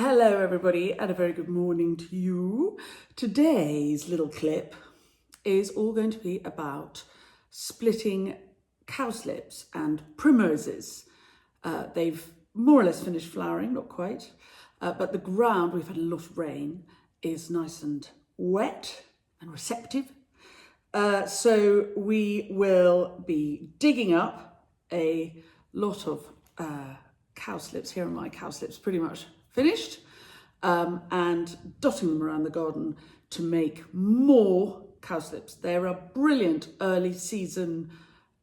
Hello everybody and a very good morning to you. Today's little clip is all going to be about splitting cowslips and primroses. They've more or less finished flowering, not quite, but the ground, we've had a lot of rain, is nice and wet and receptive. So we will be digging up a lot of cowslips. Here are my cowslips pretty much finished, and dotting them around the garden to make more cowslips. They're a brilliant early season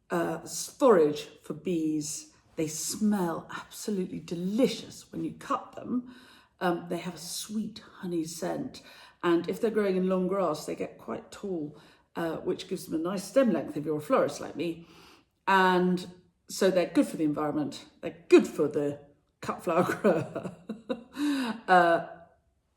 forage for bees. They smell absolutely delicious when you cut them. They have a sweet honey scent, and if they're growing in long grass, they get quite tall, which gives them a nice stem length if you're a florist like me. And so they're good for the environment. They're good for the cut flower grower.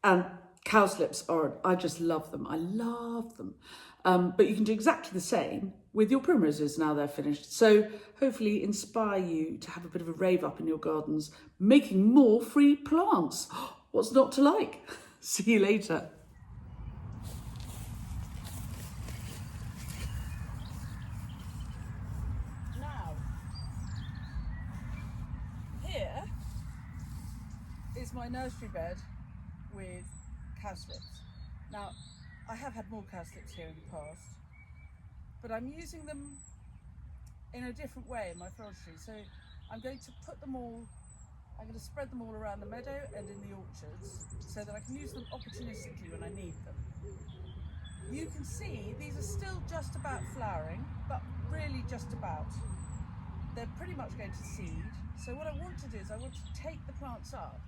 And cowslips I just love them. I love them. But you can do exactly the same with your primroses now they're finished. So hopefully inspire you to have a bit of a rave up in your gardens, making more free plants. What's not to like? See you later. Now, here is my nursery bed with cowslips. Now, I have had more cowslips here in the past, but I'm using them in a different way in my forestry. So I'm going to spread them all around the meadow and in the orchards so that I can use them opportunistically when I need them. You can see these are still just about flowering, but really just about. They're pretty much going to seed. So what I want to do is I want to take the plants up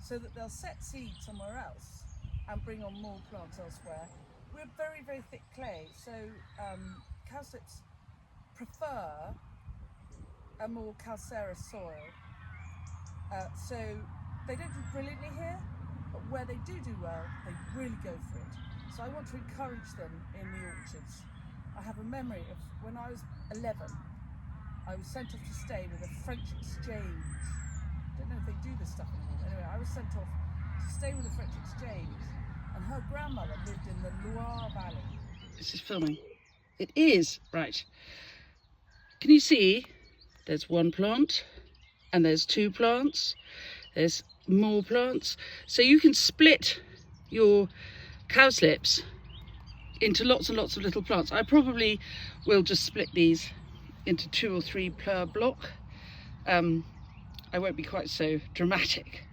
so that they'll set seed somewhere else and bring on more plants elsewhere. We're very, very thick clay, so cowslips prefer a more calcareous soil. So they don't do brilliantly here, but where they do well, they really go for it. So I want to encourage them in the orchards. I have a memory of when I was 11, I was sent off to stay with a French exchange. I don't know if they do this stuff anymore. Anyway, I was sent off to stay with a French exchange, and her grandmother lived in the Loire Valley. This is filming. It is, right. Can you see? There's one plant, and there's two plants. There's more plants. So you can split your cowslips into lots and lots of little plants. I probably will just split these into 2 or 3 per block. I won't be quite so dramatic,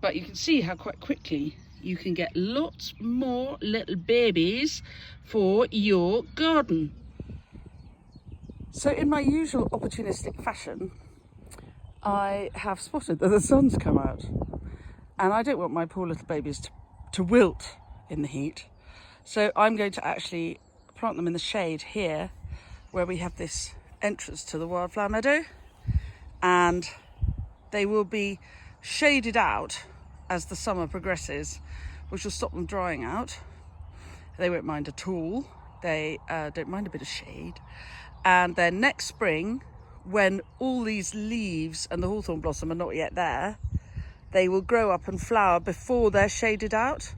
but you can see how quite quickly you can get lots more little babies for your garden. So in my usual opportunistic fashion, I have spotted that the sun's come out, and I don't want my poor little babies to wilt in the heat. So I'm going to actually plant them in the shade here, where we have this entrance to the wildflower meadow, and they will be shaded out as the summer progresses, which will stop them drying out. They won't mind at all. They don't mind a bit of shade. And then next spring, when all these leaves and the hawthorn blossom are not yet there, they will grow up and flower before they're shaded out.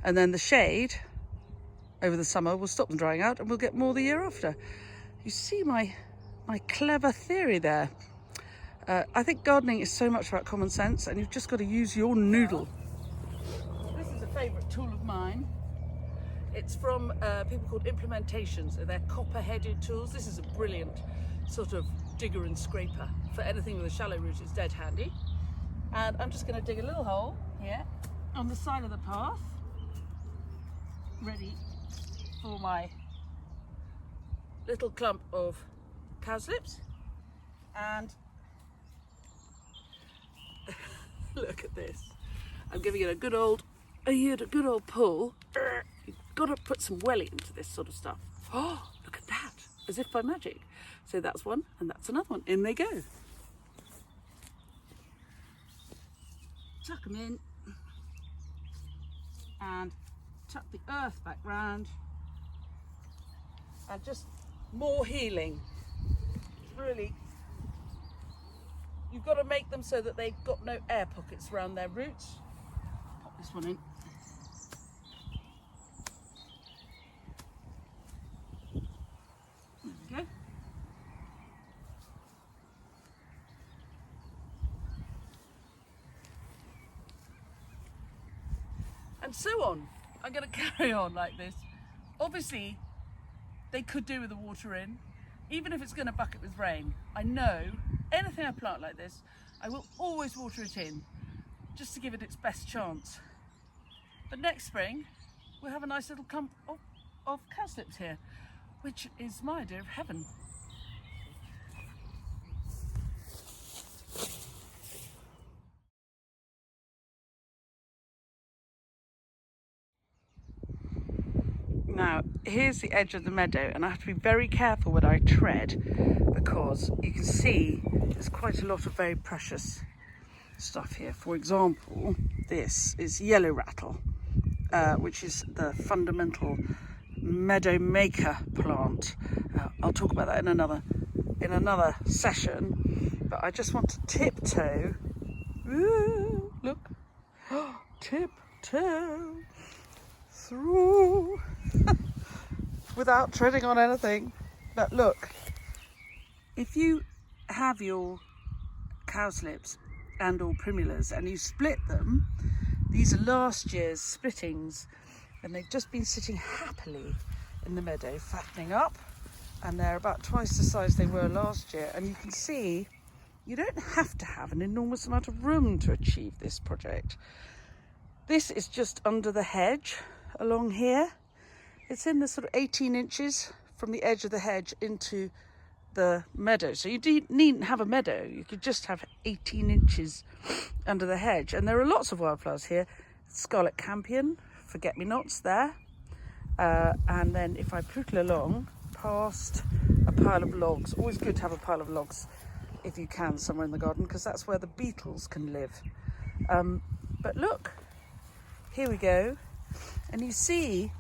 And then the shade over the summer will stop them drying out, and we'll get more the year after. You see my clever theory there. I think gardening is so much about common sense, and you've just got to use your noodle. This is a favourite tool of mine. It's from people called Implementations. They're copper-headed tools. This is a brilliant sort of digger and scraper. For anything with a shallow root, it's dead handy. And I'm just going to dig a little hole here on the side of the path, ready for my little clump of cowslips. And look at this. I'm giving it a good old pull. You've got to put some welly into this sort of stuff. Oh, look at that, as if by magic. So that's one, and that's another one. In they go. Chuck them in, and tuck the earth back round, and just more healing. Really, you've got to make them so that they've got no air pockets around their roots. this one in. There we go. And so on. I'm going to carry on like this. Obviously, they could do with the water in, even if it's going to bucket with rain. I know anything I plant like this, I will always water it in, just to give it its best chance. But next spring, we'll have a nice little clump of cowslips here, which is my idea of heaven. Now, here's the edge of the meadow, and I have to be very careful when I tread, because you can see there's quite a lot of very precious stuff here. For example, this is yellow rattle, which is the fundamental meadow maker plant. I'll talk about that in another session, but I just want to tiptoe. Ooh, look, tiptoe through without treading on anything. But look, if you have your cowslips and or primulas and you split them, these are last year's splittings, and they've just been sitting happily in the meadow fattening up, and they're about twice the size they were last year. And you can see you don't have to have an enormous amount of room to achieve this project. This is just under the hedge along here. It's in the sort of 18 inches from the edge of the hedge into the meadow. So you needn't have a meadow. You could just have 18 inches under the hedge. And there are lots of wildflowers here. Scarlet campion, forget-me-nots there. And then if I poodle along past a pile of logs, always good to have a pile of logs if you can somewhere in the garden, because that's where the beetles can live. But look, here we go. And you see,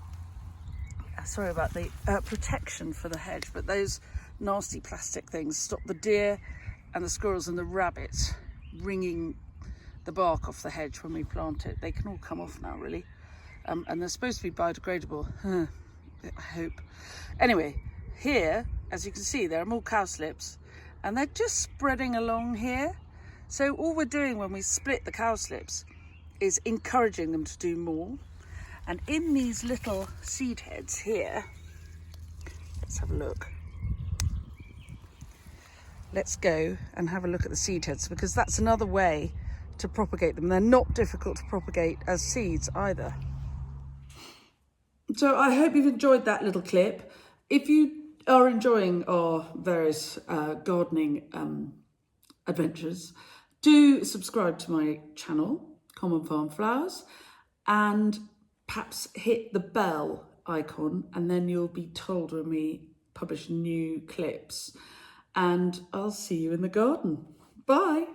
sorry about the protection for the hedge, but those nasty plastic things stop the deer and the squirrels and the rabbits wringing the bark off the hedge when we plant it. They can all come off now, really. And they're supposed to be biodegradable, I hope. Anyway, here, as you can see, there are more cowslips, and they're just spreading along here. So all we're doing when we split the cowslips is encouraging them to do more. And in these little seed heads here, let's have a look. Let's go and have a look at the seed heads, because that's another way to propagate them. They're not difficult to propagate as seeds either. So I hope you've enjoyed that little clip. If you are enjoying our various gardening adventures, do subscribe to my channel, Common Farm Flowers, and perhaps hit the bell icon, and then you'll be told when we publish new clips. And I'll see you in the garden. Bye.